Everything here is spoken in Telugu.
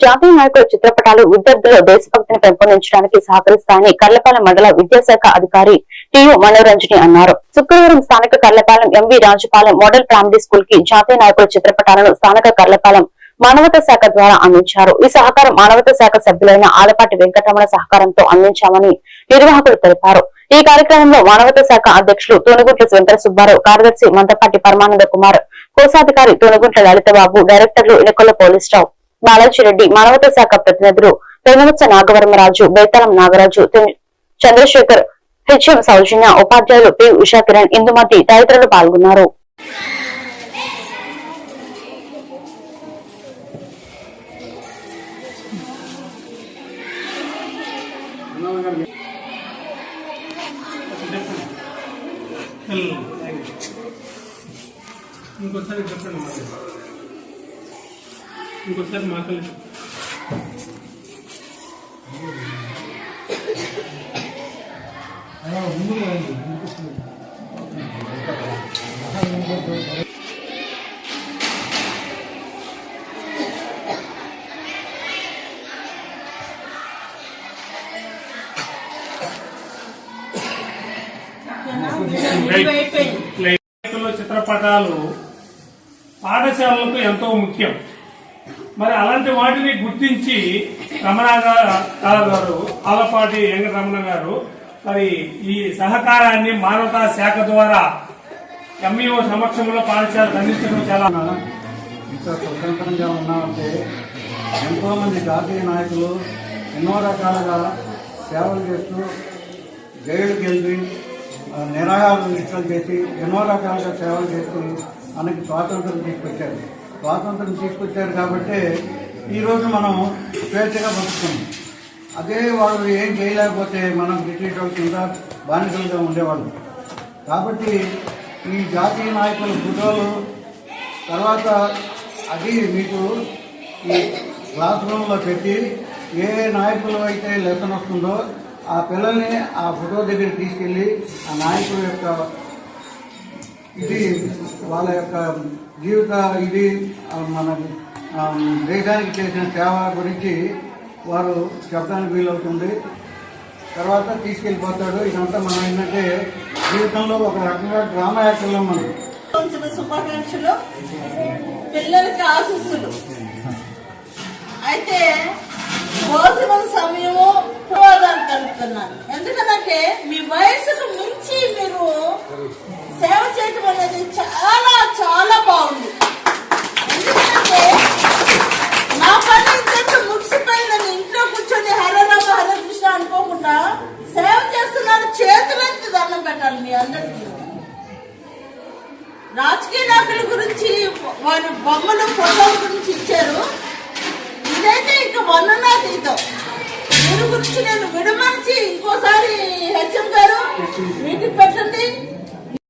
జాతీయ నాయకుల చిత్రపటాలు విద్యార్థుల్లో దేశభక్తిని పెంపొందించడానికి సహకరిస్తాయని కర్లపాలెం మండల విద్యాశాఖ అధికారి టియు మనోరంజని అన్నారు. శుక్రవారం స్థానిక Karlapalem MV Rajupalem model primary school కి జాతీయ నాయకుల చిత్రపటాలను స్థానిక కర్లపాలెం మానవతా శాఖ ద్వారా అందించారు. ఈ సహకారం మానవతా శాఖ సభ్యులైన ఆలపాటి వెంకటరమణ సహకారంతో అందించామని నిర్వాహకులు తెలిపారు. ఈ కార్యక్రమంలో మానవతా శాఖ అధ్యక్షులు తోనుగుంట్ల వెంకట సుబ్బారావు, కార్యదర్శి మందపాటి పరమానంద కుమార్, కోశాధికారి తోనుగుంట్ల లలితబాబు, డైరెక్టర్లు ఇనకొల్ల పోలీస్రావు, బాలాజీరెడ్డి, మానవతా శాఖ ప్రతినిధులు పెనుమత్స నాగవరమరాజు, బేతాళం నాగరాజు, చంద్రశేఖర్, హెచ్ఎం సౌజన్య, ఉపాధ్యాయులు పి ఉషాకిరణ్, ఇందుమతి తదితరులు పాల్గొన్నారు. ఇంకోసారి చెప్పండి, ఇంకోసారి మాట్లాడి చిత్రపటాలు పాఠశాలలకు ఎంతో ముఖ్యం. మరి అలాంటి వాటిని గుర్తించి రమణ గారు, ఆలపాటి వెంకటరమణ గారు మరి ఈ సహకారాన్ని మానవతా శాఖ ద్వారా ఎంఈఓ సమక్షంలో పాఠశాలకు అందించడం చాలా ఇంకా స్వతంత్రంగా ఉన్నామంటే ఎంతో మంది జాతీయ నాయకులు ఎన్నో రకాలుగా సేవలు చేస్తూ జైలుకి వెళ్ళి నిరాహార దీక్షలు చేసి ఎన్నో రకాలుగా సేవలు చేస్తూ మనకి స్వాతంత్రం తీసుకొచ్చారు. స్వాతంత్రం తీసుకొచ్చారు కాబట్టి ఈరోజు మనం స్వేచ్ఛగా బతుకుతున్నాం. అదే వాళ్ళు ఏం చేయలేకపోతే మనం బ్రిటిష్ వాళ్ళ కింద బానిసలుగా ఉండేవాళ్ళం. కాబట్టి ఈ జాతీయ నాయకుల ఫోటోలు తర్వాత అది మీకు ఈ క్లాస్ రూమ్లో పెట్టి ఏ నాయకులు అయితే లెసన్ వస్తుందో ఆ పిల్లల్ని ఆ ఫోటో దగ్గర తీసుకెళ్ళి ఆ నాయకుల యొక్క ఇది వాళ్ళ యొక్క జీవిత ఇది మన దేశానికి చేసిన సేవ గురించి వారు చెప్పడానికి వీలవుతుంది. తర్వాత తీసుకెళ్ళిపోతాడు. ఇదంతా మనం ఏంటంటే జీవితంలో ఒక రకంగా డ్రామా యాక్టర్లో మనం శుభాకాంక్షలు, పిల్లలకి ఆశీస్సులు. అయితే భోజనం సమయము ప్రమాదాలు కలుపుతున్నాను. ఎందుకంటే మీ వయసుకు మించి మీరు సేవ చేయటం అనేది చాలా చాలా బాగుంది. ఎందుకంటే నా పని ఇంతకు ముగిసిపోయిందని ఇంట్లో కూర్చొని హరరామ హరకృష్ణ అనుకోకుండా సేవ చేస్తున్నారు. చేతులెత్తి దండం పెట్టాలి మీ అందరికీ. రాజకీయ నాయకుల గురించి వారి బొమ్మలు ఫోటోల గురించి ఇచ్చారు. ఇదైతే ఇంకా వర్ణనాతీతం. దీని గురించి నేను విడమనిసి ఇంకోసారి హెచ్ఎం గారు మీటింగ్ పెట్టండి.